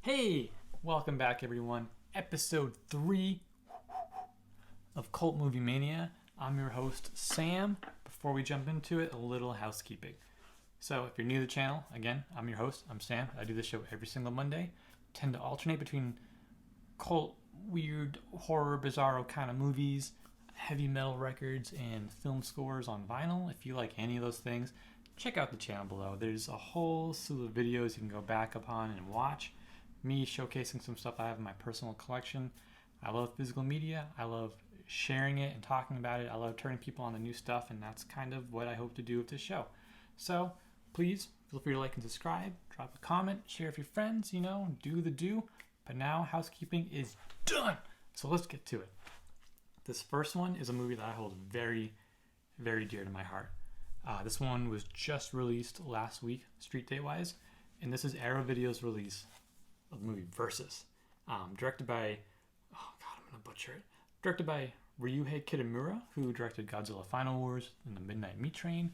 Hey, welcome back everyone. Episode 3 of Cult Movie Mania. I'm your host, Sam. Before we jump into it, a little housekeeping. So if you're new to the channel, again, I'm your host, I'm Sam. I do this show every single Monday. Tend to alternate between cult, weird, horror, bizarro kind of movies, heavy metal records, and film scores on vinyl. If you like any of those things, check out the channel below. There's a whole slew of videos you can go back upon and watch. Me showcasing some stuff I have in my personal collection. I love physical media. I love sharing it and talking about it. I love turning people on to new stuff, and that's kind of what I hope to do with this show. So please feel free to like and subscribe, drop a comment, share with your friends, do the do. But now housekeeping is done. So let's get to it. This first one is a movie that I hold very, very dear to my heart. This one was just released last week, street date wise, and this is Arrow Video's release of the movie Versus, directed by, I'm gonna butcher it. Directed by Ryuhei Kitamura, who directed Godzilla Final Wars and the Midnight Meat Train.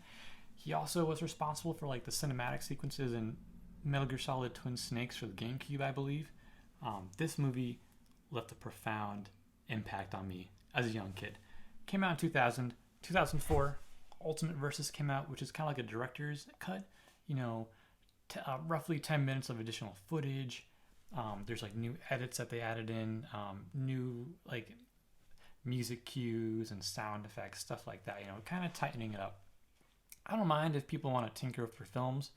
He also was responsible for the cinematic sequences in Metal Gear Solid Twin Snakes for the GameCube, I believe. This movie left a profound impact on me as a young kid. Came out in 2000, 2004. Ultimate Versus came out, which is kind of like a director's cut. Roughly 10 minutes of additional footage. There's new edits that they added in, new music cues and sound effects, stuff like that, kind of tightening it up. I don't mind if people want to tinker with their films,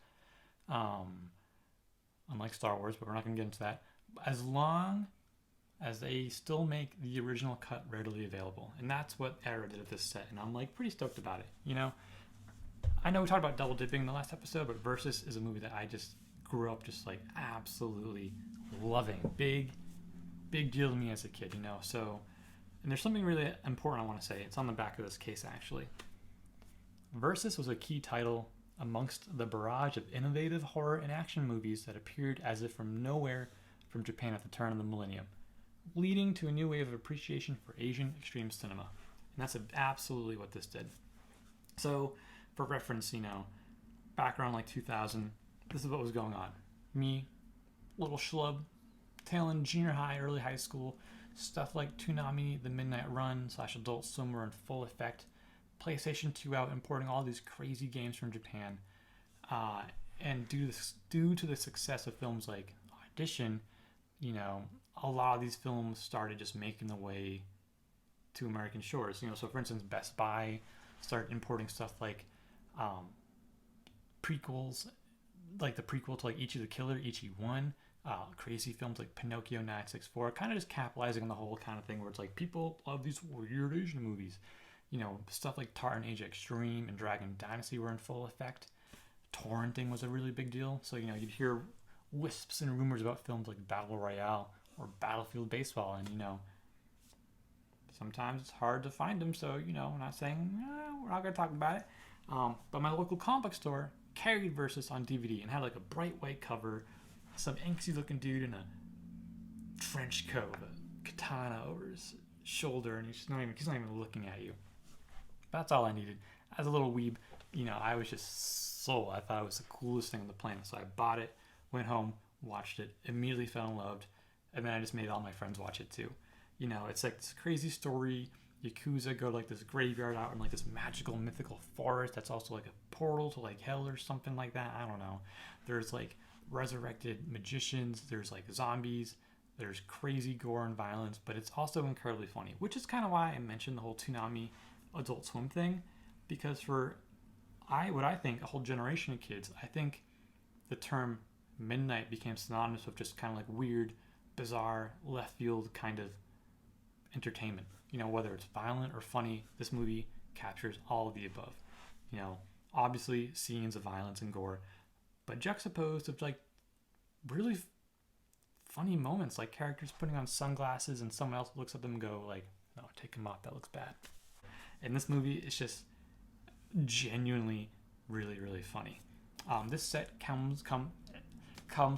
unlike Star Wars, but we're not going to get into that, as long as they still make the original cut readily available. And that's what Arrow did at this set, and I'm pretty stoked about it. I know we talked about double dipping in the last episode, but Versus is a movie that I just grew up absolutely loving. Big deal to me as a kid, So, and there's something really important I want to say. It's on the back of this case, actually. Versus was a key title amongst the barrage of innovative horror and action movies that appeared as if from nowhere from Japan at the turn of the millennium, leading to a new wave of appreciation for Asian extreme cinema. And that's absolutely what this did. So, for reference, back around 2000, this is what was going on. Me, little schlub, tail end junior high, early high school, stuff like Toonami, The Midnight Run / Adult Swim were in full effect. PlayStation 2 out, importing all these crazy games from Japan. And due to the success of films like Audition, a lot of these films started just making the way to American shores. So for instance, Best Buy started importing stuff like prequels, like the prequel to Ichi the Killer, Ichi 1, crazy films like Pinocchio 964, kind of just capitalizing on the whole kind of thing where it's people love these weird Asian movies. Stuff like Tartan Age Extreme and Dragon Dynasty were in full effect. Torrenting was a really big deal. So, you'd hear wisps and rumors about films like Battle Royale or Battlefield Baseball, and, sometimes it's hard to find them, so, I'm not saying, we're not going to talk about it. But my local comic book store carried Versus on DVD and had a bright white cover, some angsty looking dude in a trench coat with a katana over his shoulder, and he's not even looking at you. That's all I needed. As a little weeb, I was just sold. I thought it was the coolest thing on the planet. So I bought it, went home, watched it, immediately fell in love, and then I just made all my friends watch it too. It's this crazy story. Yakuza go to this graveyard out in this magical, mythical forest that's also a portal to hell or something like that. I don't know. There's resurrected magicians. There's zombies. There's crazy gore and violence, but it's also incredibly funny, which is kind of why I mentioned the whole Toonami Adult Swim thing, because for what I think a whole generation of kids, I think the term midnight became synonymous with just kind of weird, bizarre, left field kind of entertainment. Whether it's violent or funny, this movie captures all of the above. Obviously scenes of violence and gore, but juxtaposed of really funny moments, like characters putting on sunglasses and someone else looks at them and go no, take them off, that looks bad. And this movie is just genuinely really, really funny. This set comes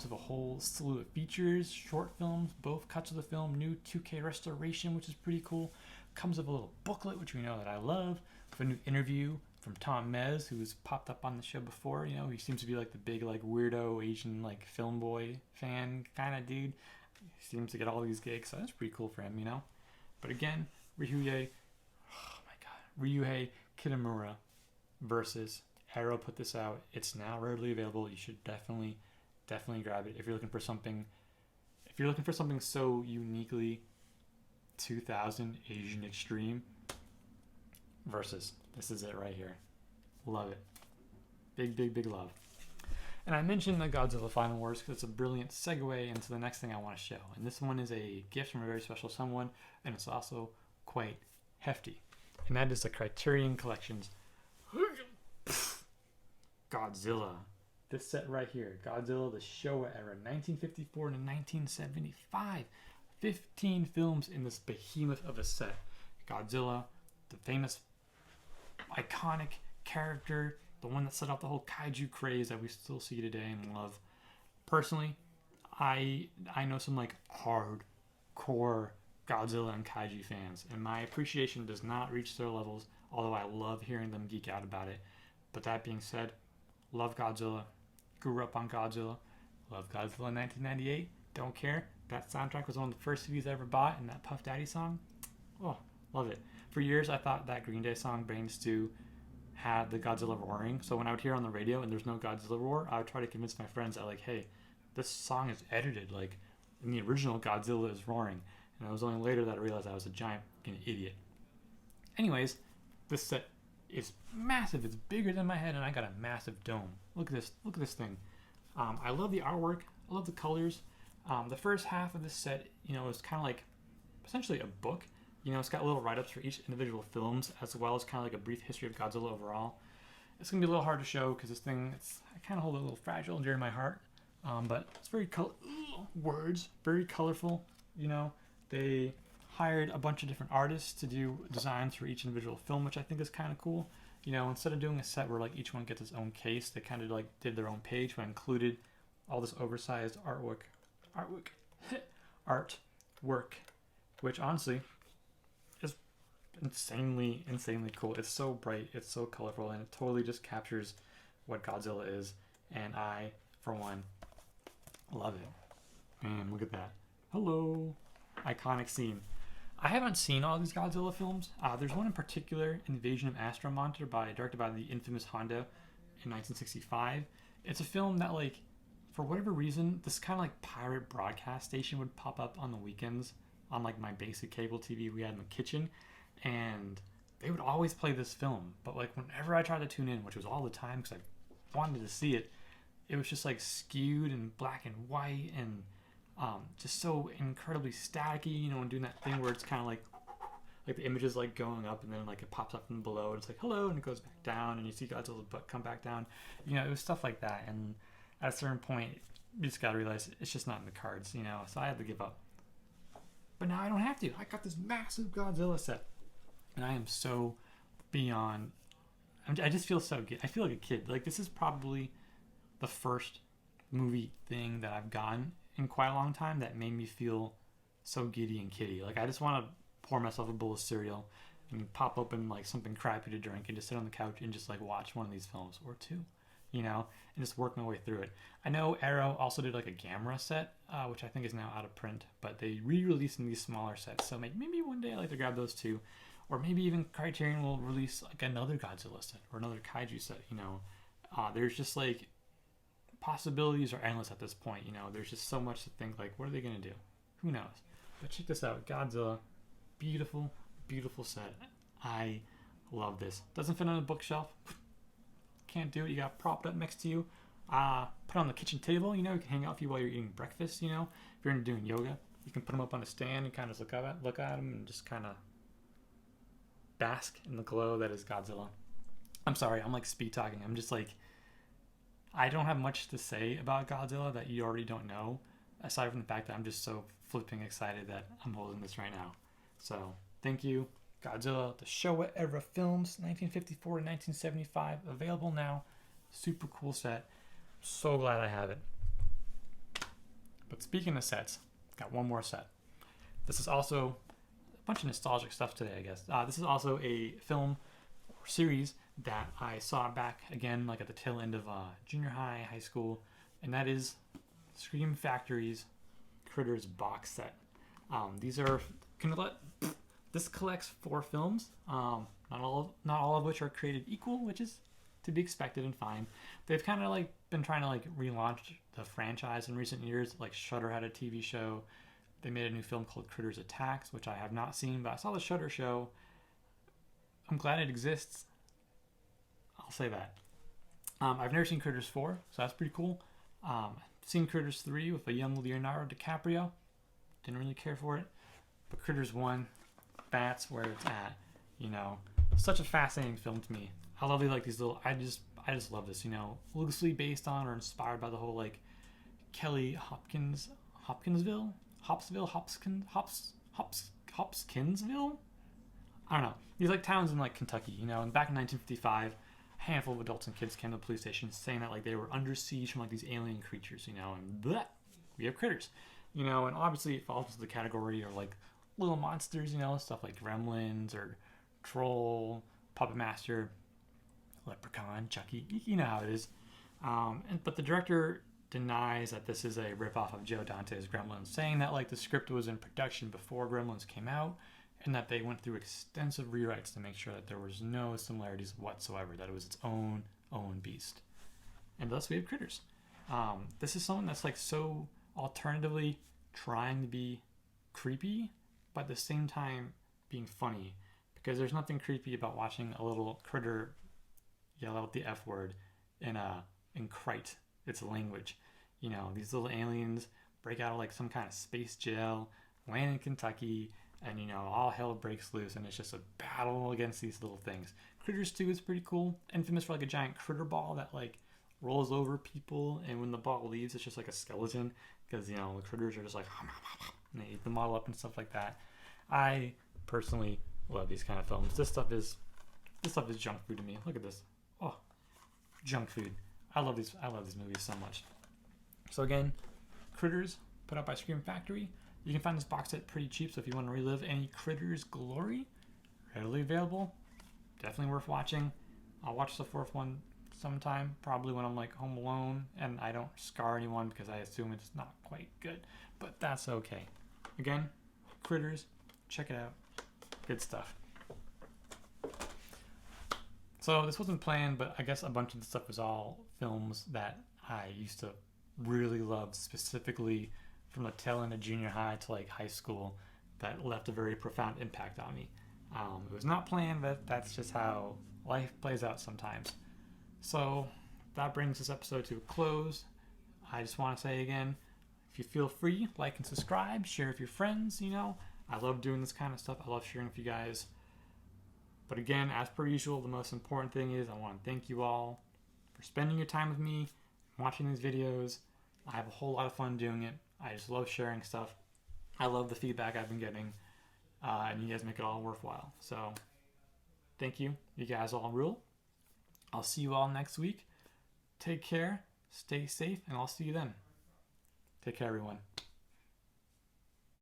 with a whole slew of features, short films, both cuts of the film, new 2K restoration, which is pretty cool. Comes with a little booklet, which we know that I love, with a new interview from Tom Mez, who's popped up on the show before. You know, he seems to be like the big like weirdo Asian like film boy fan kind of dude. He seems to get all these gigs, so that's pretty cool for him, you know. But again, Ryuhei Kitamura versus Arrow put this out. It's now readily available. You should definitely grab it if you're looking for something. If you're looking for something so uniquely 2000 Asian extreme versus, this is it right here. Love it. Big love. And I mentioned the Godzilla Final Wars because it's a brilliant segue into the next thing I want to show. And this one is a gift from a very special someone, and it's also quite hefty. And that is the Criterion Collection's Godzilla. This set right here, Godzilla, the Showa-Era, 1954 to 1975. 15 films in this behemoth of a set. Godzilla, the famous, iconic character, the one that set off the whole kaiju craze that we still see today and love. Personally, I know some like hardcore Godzilla and kaiju fans, and my appreciation does not reach their levels, although I love hearing them geek out about it. But that being said, love Godzilla, grew up on Godzilla, love Godzilla in 1998, don't care. That soundtrack was one of the first CDs I ever bought, and that Puff Daddy song, oh, love it. For years, I thought that Green Day song, Brain Stew, had the Godzilla roaring. So when I would hear on the radio and there's no Godzilla roar, I would try to convince my friends that, like, hey, this song is edited. Like, in the original, Godzilla is roaring. And it was only later that I realized I was a giant fucking idiot. Anyways, this set is massive. It's bigger than my head, and I got a massive dome. Look at this. Look at this thing. I love the artwork. I love the colors. The first half of this set, you know, is kind of like essentially a book. You know, it's got little write-ups for each individual films, as well as kind of like a brief history of Godzilla overall. It's going to be a little hard to show because this thing, I kind of hold it a little fragile and dear to my heart. But it's very words, very colorful. You know, they hired a bunch of different artists to do designs for each individual film, which I think is kind of cool. You know, instead of doing a set where like each one gets its own case, they kind of like did their own page, but included all this oversized artwork, which honestly is insanely cool. It's so bright, it's so colorful, and it totally just captures what Godzilla is. And I, for one, love it. Man, look at that. Hello. Iconic scene. I haven't seen all these Godzilla films. There's one in particular, Invasion of Astro Monitor, directed by the infamous Honda in 1965. It's a film that, like, for whatever reason, this kind of like pirate broadcast station would pop up on the weekends on like my basic cable TV we had in the kitchen, and they would always play this film. But like whenever I tried to tune in, which was all the time because I wanted to see it, it was just like skewed and black and white and just so incredibly staticky, you know, and doing that thing where it's kind of like the image is like going up and then like it pops up from below and it's like hello and it goes back down and you see Godzilla's butt come back down. You know, it was stuff like that, and at a certain point you just gotta realize it's just not in the cards, you know, so I had to give up. But now I don't have to. I got this massive Godzilla set and I am so beyond, I just feel so good. I feel like a kid. Like, this is probably the first movie thing that I've gotten in quite a long time that made me feel so giddy and kiddie. Like, I just want to pour myself a bowl of cereal and pop open like something crappy to drink and just sit on the couch and just like watch one of these films or two, you know, and just work my way through it. I know Arrow also did like a Gamera set, which I think is now out of print, but they re-releasing these smaller sets. So maybe one day I'd like to grab those too, or maybe even Criterion will release like another Godzilla set or another kaiju set. You know, there's just like possibilities are endless at this point. You know, there's just so much to think. Like, what are they gonna do? Who knows? But check this out, Godzilla, beautiful set. I love this. Doesn't fit on a bookshelf. Can't do it. You got propped up next to you. Put on the kitchen table. You know, you can hang out with you while you're eating breakfast. You know, if you're into doing yoga, you can put them up on a stand and kind of look at them and just kind of bask in the glow that is Godzilla. I'm sorry, I'm like speed talking. I'm just like, I don't have much to say about Godzilla that you already don't know, aside from the fact that I'm just so flipping excited that I'm holding this right now. So thank you, Godzilla, the Showa-Era Films, 1954 to 1975, available now. Super cool set. So glad I have it. But speaking of sets, got one more set. This is also a bunch of nostalgic stuff today, I guess. This is also a film or series that I saw back again, like at the tail end of junior high, high school, and that is Scream Factory's Critters box set. These are this collects 4 films. Not all of which are created equal, which is to be expected and fine. They've kind of like been trying to like relaunch the franchise in recent years. Like Shudder had a TV show. They made a new film called Critters Attacks, which I have not seen, but I saw the Shudder show. I'm glad it exists. I'll say that. I've never seen Critters 4, so that's pretty cool. Seen Critters 3 with a young Leonardo DiCaprio. Didn't really care for it. But Critters 1, that's where it's at. You know, such a fascinating film to me. I love like these little. I just love this. You know, loosely based on or inspired by the whole like Hopkinsville, Hopkinsville. I don't know. These like towns in like Kentucky. You know, and back in 1955, a handful of adults and kids came to the police station saying that like they were under siege from like these alien creatures. You know, and bleh, we have critters. You know, and obviously it falls into the category of like little monsters. You know, stuff like Gremlins or Troll, Puppet Master, Leprechaun, Chucky. You know how it is. But the director denies that this is a ripoff of Joe Dante's Gremlins, saying that like the script was in production before Gremlins came out, and that they went through extensive rewrites to make sure that there was no similarities whatsoever, that it was its own beast. And thus we have Critters. This is something that's like so alternatively trying to be creepy, but at the same time being funny. Because there's nothing creepy about watching a little critter yell out the F word in Crite, its language. You know, these little aliens break out of like some kind of space jail, land in Kentucky, and you know, all hell breaks loose, and it's just a battle against these little things. Critters 2 is pretty cool. Infamous for like a giant critter ball that like rolls over people, and when the ball leaves, it's just like a skeleton, because you know, the critters are just like, and they eat them all up and stuff like that. I personally love these kind of films. This stuff is junk food to me. Look at this. Oh, junk food. I love these movies so much. So again, Critters, put out by Scream Factory. You can find this box set pretty cheap, so if you want to relive any Critters glory, readily available. Definitely worth watching. I'll watch the 4th one sometime, probably when I'm like home alone and I don't scar anyone because I assume it's not quite good. But that's okay. Again, Critters, check it out. Good stuff. So this wasn't planned, but I guess a bunch of the stuff was all films that I used to really love, specifically from the tail end of junior high to like high school, that left a very profound impact on me. It was not planned, but that's just how life plays out sometimes. So that brings this episode to a close. I just want to say again, if you feel free, like and subscribe, share with your friends, you know. I love doing this kind of stuff. I love sharing with you guys. But again, as per usual, the most important thing is I want to thank you all for spending your time with me, watching these videos. I have a whole lot of fun doing it. I just love sharing stuff. I love the feedback I've been getting. And you guys make it all worthwhile. So, thank you. You guys all rule. I'll see you all next week. Take care. Stay safe. And I'll see you then. Take care, everyone.